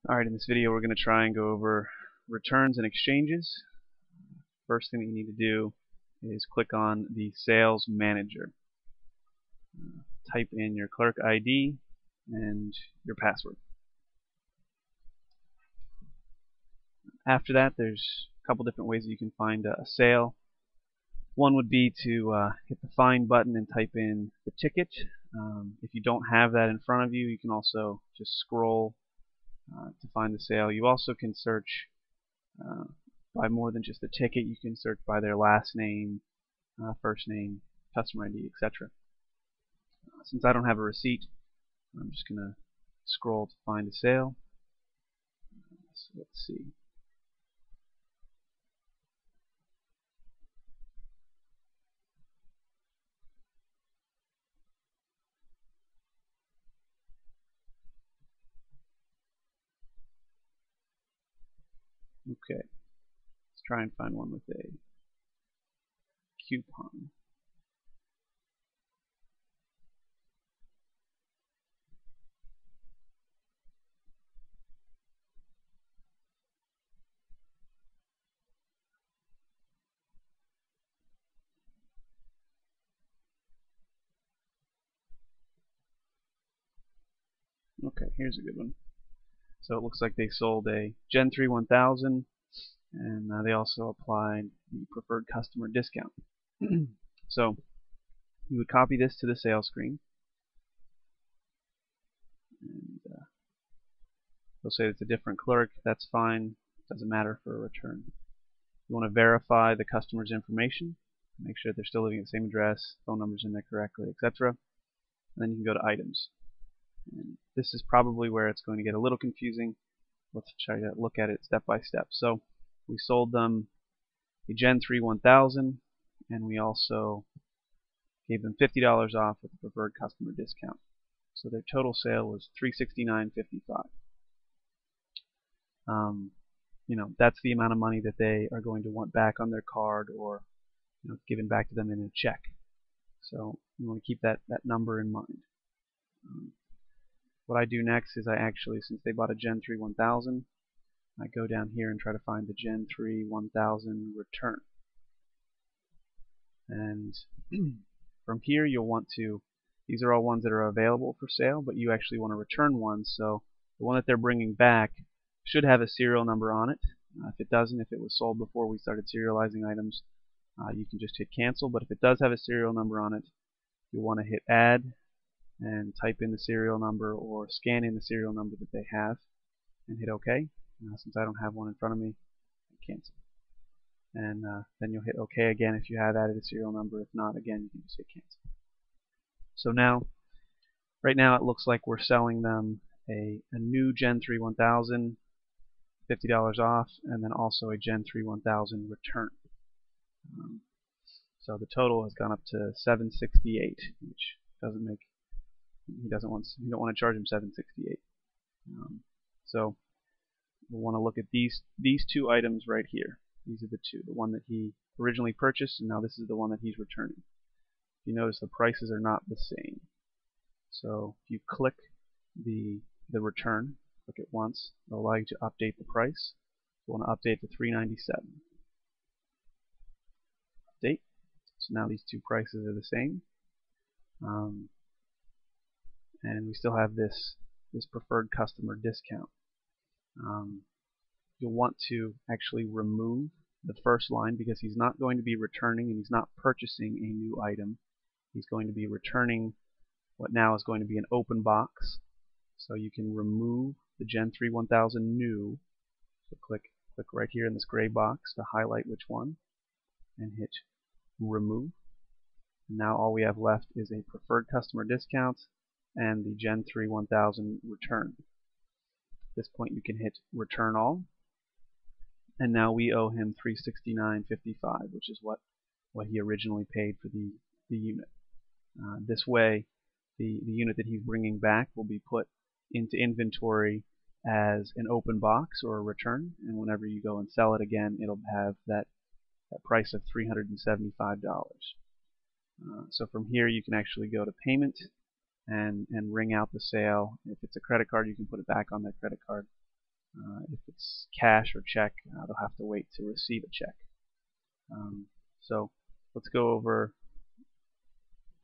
Alright, in this video we're going to try and go over returns and exchanges. First thing that you need to do is click on the Sales Manager. Type in your clerk ID and your password. After that, there's a couple different ways that you can find a sale. One would be to hit the Find button and type in the ticket. If you don't have that in front of you, you can also just scroll to find the sale. You also can search by more than just the ticket. You can search by their last name, first name, customer ID, etc. Since I don't have a receipt, I'm just going to scroll to find a sale. So let's see. Okay, let's try and find one with a coupon. Okay, here's a good one. So it looks like they sold a Gen 3 1000, and they also applied the preferred customer discount. So you would copy this to the sales screen, and they'll say it's a different clerk. That's fine. Doesn't matter for a return. You want to verify the customer's information, make sure they're still living at the same address, phone number's in there correctly, etc. And then you can go to items. And this is probably where it's going to get a little confusing. Let's try to look at it step by step. So we sold them a Gen 3 1000, and we also gave them $50 off with the preferred customer discount. So their total sale was $369.55. That's the amount of money that they are going to want back on their card, or given back to them in a check. So you want to keep that number in mind. What I do next is I actually, since they bought a Gen 3 1000, I go down here and try to find the Gen 3 1000 return. And from here you'll want to, these are all ones that are available for sale, but you actually want to return one. So the one that they're bringing back should have a serial number on it. If it doesn't, if it was sold before we started serializing items, you can just hit cancel. But if it does have a serial number on it, you'll want to hit add and type in the serial number or scan in the serial number that they have and hit OK. Since I don't have one in front of me, cancel. And then you'll hit OK again if you have added a serial number. If not, again, you can just hit cancel. So now, right now it looks like we're selling them a new Gen 3 1000, $50 off, and then also a Gen 3 1000 return. So the total has gone up to $768, which doesn't make, you don't want to charge him $768. So we'll want to look at these two items right here. These are the two, the one that he originally purchased, and now this is the one that he's returning. You notice the prices are not the same. So if you click the return, click it once, it'll allow you to update the price. You want to update to $397. Update. So now these two prices are the same. And we still have this preferred customer discount. You'll want to actually remove the first line because he's not going to be returning and he's not purchasing a new item. He's going to be returning what now is going to be an open box. So you can remove the Gen 3 1000 new. So click right here in this gray box to highlight which one and hit remove. And now all we have left is a preferred customer discount and the Gen 3 1000 return. At this point you can hit return all, and now we owe him $369.55, which is what he originally paid for the unit. This way the unit that he's bringing back will be put into inventory as an open box or a return, and whenever you go and sell it again, it'll have that price of $375. So from here you can actually go to payment and ring out the sale. If it's a credit card, you can put it back on that credit card. If it's cash or check, they'll have to wait to receive a check. So let's go over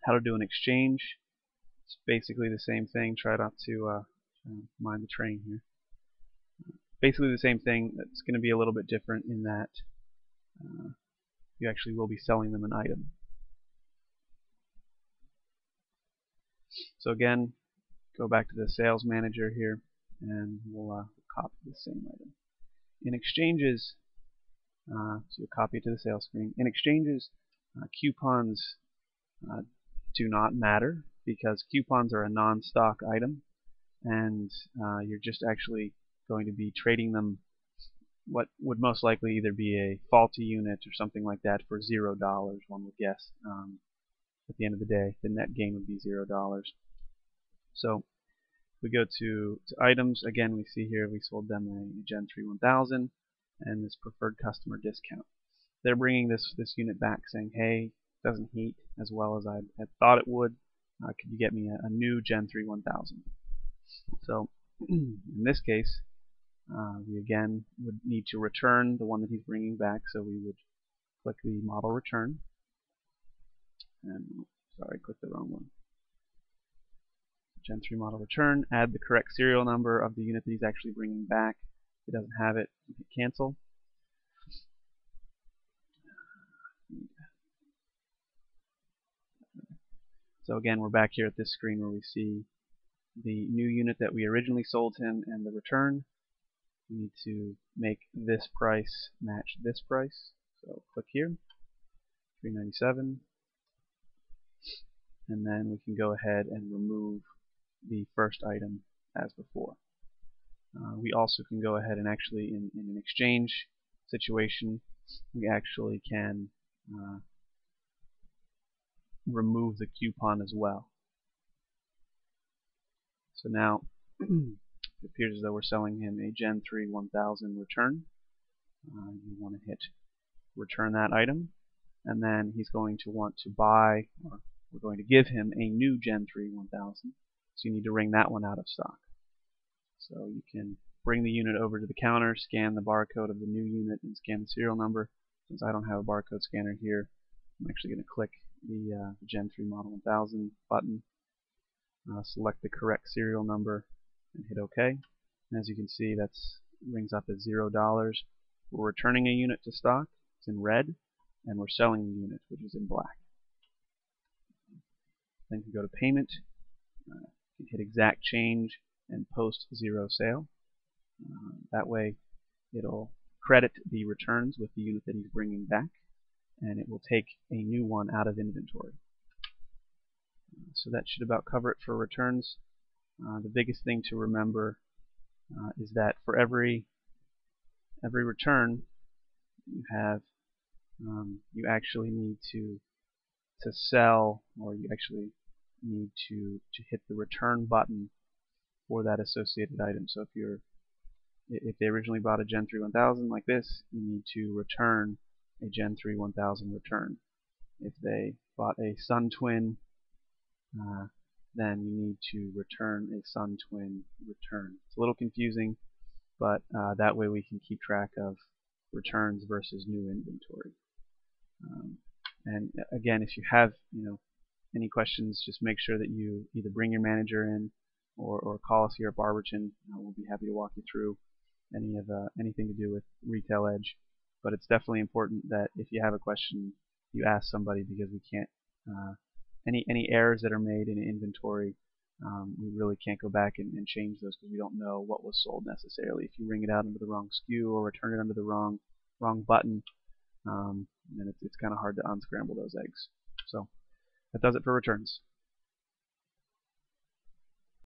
how to do an exchange. It's basically the same thing. Try not to mind the train here. Basically the same thing. It's going to be a little bit different in that you actually will be selling them an item. So again, go back to the sales manager here, and we'll copy the same item. In exchanges, so you'll copy it to the sales screen. In exchanges, coupons do not matter because coupons are a non-stock item, and you're just actually going to be trading them what would most likely either be a faulty unit or something like that for $0, one would guess. At the end of the day, the net gain would be $0. So we go to items. Again, we see here we sold them a Gen 3 1000 and this preferred customer discount. They're bringing this unit back saying, hey, it doesn't heat as well as I had thought it would. Could you get me a new Gen 3 1000? So in this case, we again would need to return the one that he's bringing back. So we would click the model return. And sorry, click the wrong one. Gen 3 model return, add the correct serial number of the unit that he's actually bringing back. If he doesn't have it, hit cancel. So again, we're back here at this screen where we see the new unit that we originally sold him and the return. We need to make this price match this price. So click here, $3.97, and then we can go ahead and remove the first item as before. We also can go ahead and actually, in an exchange situation, we actually can remove the coupon as well. So now it appears as though we're selling him a Gen 3 1000 return. You want to hit return that item, and then he's going to want to buy, or we're going to give him a new Gen 3 1000. So you need to wring that one out of stock. So you can bring the unit over to the counter, scan the barcode of the new unit, and scan the serial number. Since I don't have a barcode scanner here, I'm actually going to click the Gen 3 Model 1000 button, select the correct serial number, and hit OK. And as you can see, that rings up as $0. We're returning a unit to stock, it's in red, and we're selling the unit, which is in black. Then you can go to payment. You can hit exact change and post zero sale. That way it'll credit the returns with the unit that he's bringing back, and it will take a new one out of inventory. So that should about cover it for returns. The biggest thing to remember is that for every return you have, you actually need to sell, or you actually need to hit the return button for that associated item. So if they originally bought a Gen 3 1000 like this, you need to return a Gen 3 1000 return. If they bought a Sun Twin, then you need to return a Sun Twin return. It's a little confusing, but that way we can keep track of returns versus new inventory. And again, if you have any questions, just make sure that you either bring your manager in or call us here at Barberton. We'll be happy to walk you through anything to do with Retail Edge. But it's definitely important that if you have a question, you ask somebody, because we can't any errors that are made in inventory, we really can't go back and change those, because we don't know what was sold necessarily. If you ring it out under the wrong SKU or return it under the wrong button, then it's kind of hard to unscramble those eggs. So that does it for returns.